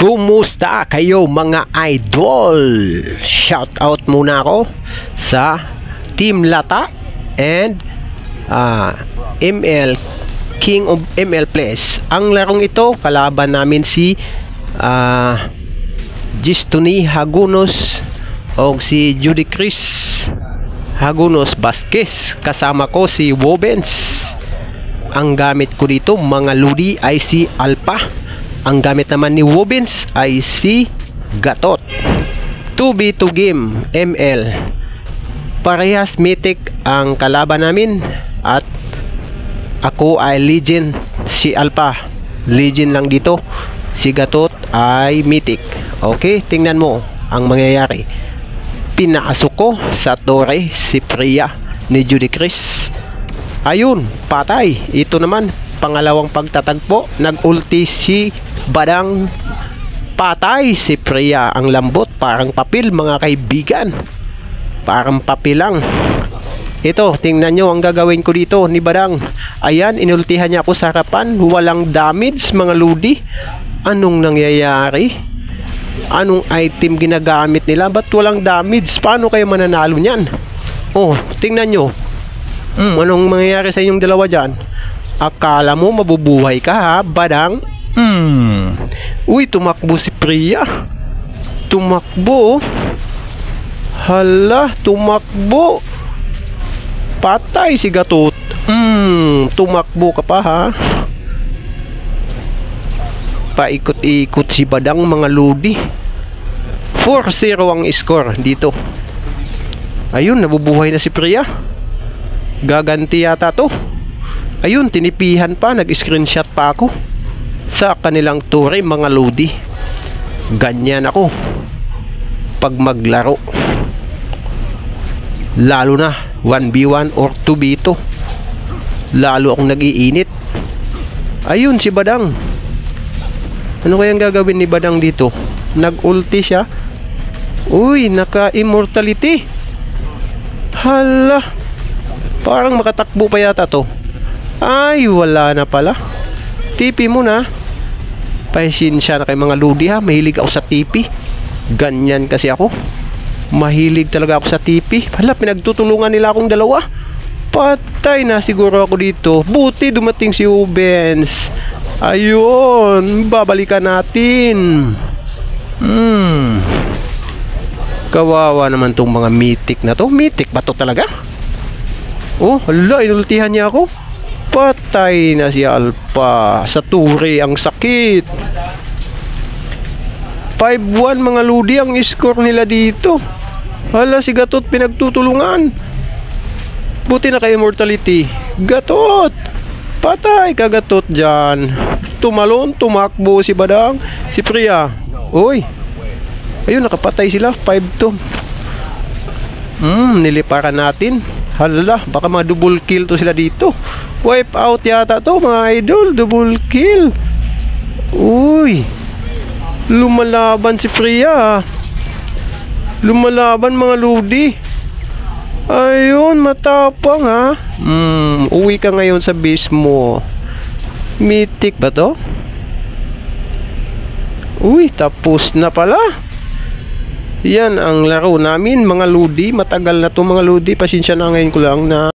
Kumusta kayo mga idol? Shout out muna ako sa Team Lata and ML King of ML Plays. Ang larong ito, kalaban namin si Gistoni Hagunos o si Judy Chris Hagunos Vasquez. Kasama ko si Wobens. Ang gamit ko dito mga ludi ay si Alpha. Ang gamit naman ni Wobens ay si Gatot. 2v2 game ML. Parehas mythic ang kalaban namin at ako ay legend, si Alpha legend lang dito, si Gatot ay mythic. Okay, tingnan mo ang mangyayari. Pinasok ko sa Torre si Priya ni Judy Chris. Ayun, patay. Ito naman pangalawang pagtatagpo, nag-ulti si Badang, patay si Priya. Ang lambot, parang papel mga kaibigan, parang papel lang. Ito, tingnan nyo ang gagawin ko dito ni Badang. Ayan, inultihan niya ako sa harapan, walang damage mga ludi. Anong nangyayari? Anong item ginagamit nila? Ba't walang damage? Paano kayo mananalo niyan? Oh, tingnan nyo. Anong mangyayari sa inyong dalawa dyan? Akala mo mabubuhay ka ha, Badang? Uy, tumakbo si Priya. Tumakbo. Hala, tumakbo. Patay si Gatot. Tumakbo ka pa ha. Paikot-ikot si Badang mga ludi. 4-0 ang score dito. Ayun, nabubuhay na si Priya. Gaganti yata to. Ayun, tinipihan pa, nag-screenshot pa ako sa kanilang tore mga lodi. Ganyan ako pag maglaro, lalo na 1v1 or 2v2, lalo akong nag-iinit. Ayun si Badang. Ano kayang gagawin ni Badang dito? Nag-ulti siya. Uy, naka-immortality. Hala, parang makatakbo pa yata to. Ay, wala na pala. TP muna. Pasensya na kay mga ludi ha. Mahilig ako sa TP. Ganyan kasi ako. Mahilig talaga ako sa TP. Hala, pinagtutulungan nila akong dalawa. Patay na siguro ako dito. Buti dumating si Ubens. Ayun, babalikan natin. Kawawa naman tong mga mythic na to. Mythic ba to talaga? Oh, hala, inultihan niya ako. Patay na si Alpha. Sa turi, ang sakit. 5-1 mga ludi ang score nila dito. Hala, si Gatot pinagtutulungan. Buti na kay immortality. Gatot, patay ka Gatot dyan. Tumalon, tumakbo si Badang, si Priya. Uy, ayun, nakapatay sila. 5-2. Niliparan natin. Hala, baka mga double kill to sila dito. Wipe out yata to mga idol. Double kill. Uy, lumalaban si Priya. Lumalaban mga ludi. Ayun, matapang ha. Uwi ka ngayon sa base mo. Mythic ba to? Uy, tapos na pala. Yan ang laro namin mga ludi. Matagal na to mga ludi. Pasensya na, ngayon ko lang na